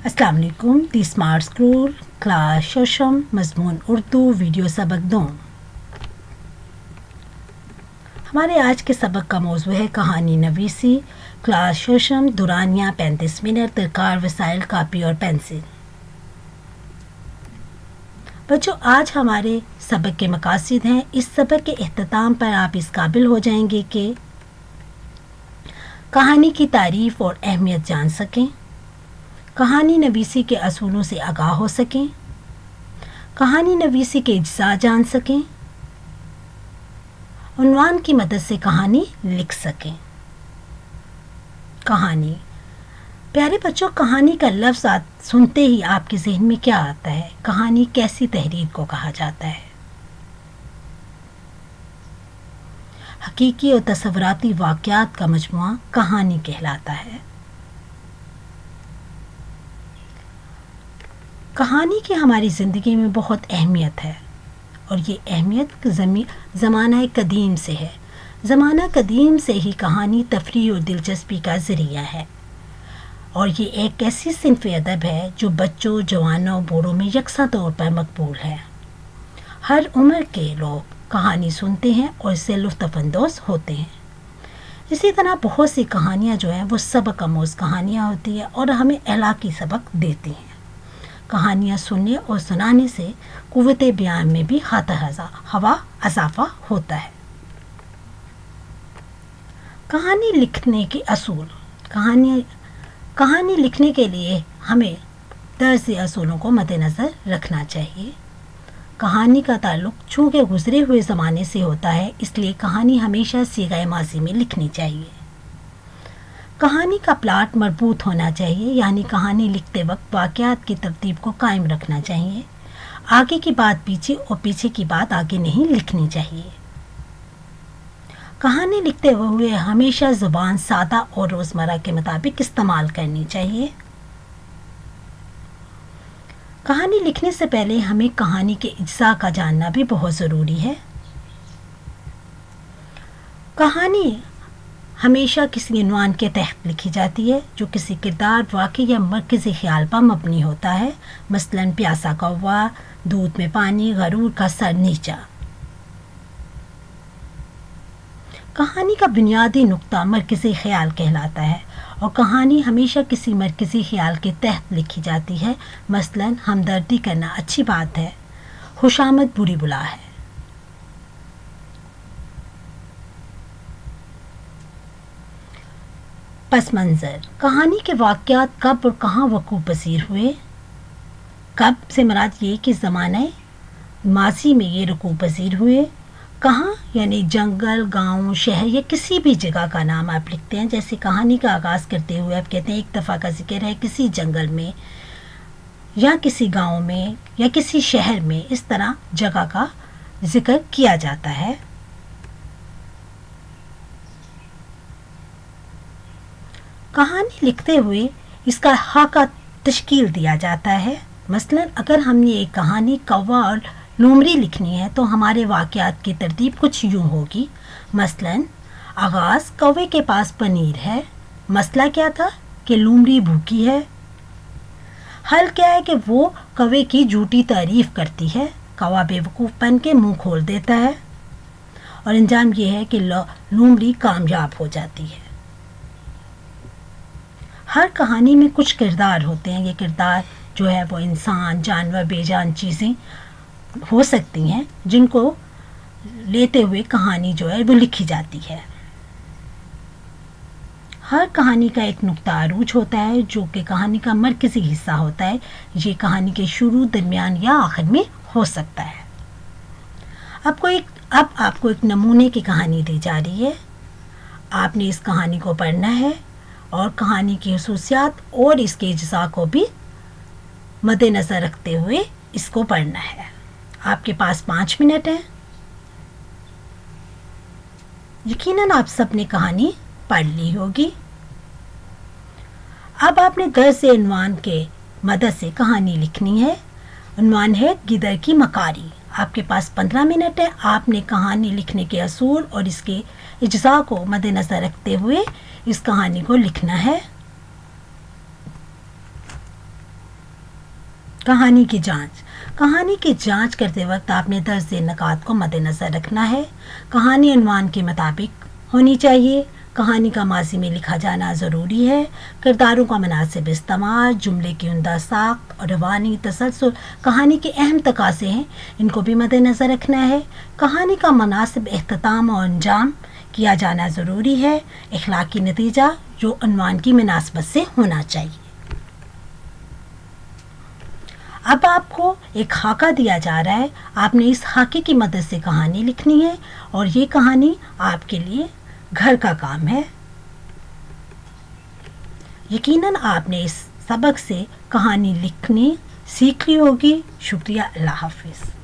अस्सलाम वालेकुम। The smart school class शशम मजमून उर्दू वीडियो सबक 2। हमारे आज के सबक का मौजू है कहानी नवीसी। Class शशम दुरानिया 35 minute. दरकार वसाइल कापी और पेंसिल। बच्चों, आज हमारे सबक के मकासद हैं। इस सबक के इख्तिताम पर आप इस काबिल हो जाएंगे कि कहानी की तारीफ़ और अहमियत जान सकें, कहानी नवीसी के असूलों से आगाह हो सकें, कहानी नवीसी के इज्जा जान सकें, उन्वान की मदद से कहानी लिख सकें। कहानी। प्यारे बच्चों, कहानी का लफ्ज़ सुनते ही आपके जहन में क्या आता है? कहानी कैसी तहरीर को कहा जाता है? हकीकी और तसव्वुराती वाक़यात का मजमुआ कहानी कहलाता है। कहानी की हमारी ज़िंदगी में बहुत अहमियत है और ये अहमियत ज़माना कदीम से है। ज़माना कदीम से ही कहानी तफरीह और दिलचस्पी का ज़रिया है और ये एक ऐसी सिन्फ़ अदब है जो बच्चों, जवानों, बूढ़ों में यकसा तौर पर मकबूल है। हर उम्र के लोग कहानी सुनते हैं और इससे लुत्फ़अंदोज़ होते हैं। इसी तरह बहुत सी कहानियाँ जो हैं वो सबक आमूज़ कहानियाँ होती हैं और हमें अखलाकी सबक देती हैं। कहानियाँ सुनने और सुनाने से क़ुव्वत बयान में भी हवा इज़ाफ़ा होता है। कहानी लिखने के असूल। कहानी लिखने के लिए हमें दर्ज असूलों को मद्देनज़र रखना चाहिए। कहानी का ताल्लुक़ चूँकि गुज़रे हुए ज़माने से होता है, इसलिए कहानी हमेशा सीग़ाए माज़ी में लिखनी चाहिए। कहानी का प्लाट मरबूत होना चाहिए, यानी कहानी लिखते वक्त वाक़यात की तरतीब को कायम रखना चाहिए। आगे की बात पीछे और पीछे की बात आगे नहीं लिखनी चाहिए। कहानी लिखते हुए हमेशा ज़ुबान सादा और रोज़मर्रा के मुताबिक इस्तेमाल करनी चाहिए। कहानी लिखने से पहले हमें कहानी के इज्जा का जानना भी बहुत ज़रूरी है। कहानी हमेशा किसी उन्वान के तहत लिखी जाती है जो किसी किरदार, वाक़या या मरकज़ी ख़्याल पर मबनी होता है। मसलन प्यासा कौवा, दूध में पानी, गरूर का सर नीचा। कहानी का बुनियादी नुक्ता मरकज़ी ख़्याल कहलाता है और कहानी हमेशा किसी मरकज़ी ख़्याल के तहत लिखी जाती है। मसलन हमदर्दी करना अच्छी बात है, खुशामद बुरी बुला है। पस मंज़र। कहानी के वाक़यात कब और कहाँ वक़ूअ पज़ीर हुए। कब से मुराद ये कि ज़माने माज़ी में ये वक़ूअ पज़ीर हुए। कहाँ यानी जंगल, गांव, शहर या किसी भी जगह का नाम आप लिखते हैं। जैसे कहानी का आगाज़ करते हुए आप कहते हैं एक दफ़ा का ज़िक्र है किसी जंगल में या किसी गांव में या किसी शहर में। इस तरह जगह का ज़िक्र किया जाता है। कहानी लिखते हुए इसका खाका तश्कील दिया जाता है। मसलन अगर हमने एक कहानी कौवा और लोमड़ी लिखनी है तो हमारे वाक़यात की तरतीब कुछ यूँ होगी। मसलन आगाज़ कौवे के पास पनीर है। मसला क्या था कि लोमड़ी भूखी है। हल क्या है कि वो कौवे की झूठी तारीफ़ करती है। कौवा बेवकूफ़ बन के मुँह खोल देता है और अंजाम ये है कि लोमड़ी कामयाब हो जाती है। हर कहानी में कुछ किरदार होते हैं। ये किरदार जो है वो इंसान, जानवर, बेजान चीज़ें हो सकती हैं जिनको लेते हुए कहानी जो है वो लिखी जाती है। हर कहानी का एक नुक्ता अरूज होता है जो कि कहानी का मरकज़ी हिस्सा होता है। ये कहानी के शुरू, दरमियान या आखिर में हो सकता है। अब आपको एक नमूने की कहानी दी जा रही है। आपने इस कहानी को पढ़ना है और कहानी की खुसूसियात और इसके इज्जा को भी मद्देनज़र रखते हुए इसको पढ़ना है। आपके पास 5 मिनट हैं। यकीनन आप सब ने कहानी पढ़ ली होगी। अब आपने दर्ज उन्वान के मदद से कहानी लिखनी है। उन्वान है गिदर की मकारी। आपके पास 15 मिनट है। आपने कहानी लिखने के असूल और इसके इज्जा को मद्देनज़र रखते हुए इस कहानी को लिखना है। کہانی کی جانچ. کہانی کی جانچ کرتے وقت آپ نے درج ذیل نکات کو مد نظر رکھنا ہے. کہانی عنوان کے مطابق ہونی چاہیے. کہانی کا ماضی میں لکھا جانا ضروری ہے. کرداروں کا مناسب استعمال، جملے کی عمدہ ساخت اور روانی تسلسل کہانی کے اہم تقاضے ہیں، ان کو بھی مد نظر رکھنا ہے. کہانی کا مناسب اختتام اور انجام کیا جانا ضروری ہے. اخلاقی نتیجہ جو عنوان کی مناسبت سے ہونا چاہیے. اب آپ کو ایک خاکہ دیا جا رہا ہے. آپ نے اس خاکے کی مدد سے کہانی لکھنی ہے اور یہ کہانی آپ کے لیے گھر کا کام ہے. یقیناً آپ نے اس سبق سے کہانی لکھنی سیکھ لی ہوگی. شکریہ. اللہ حافظ.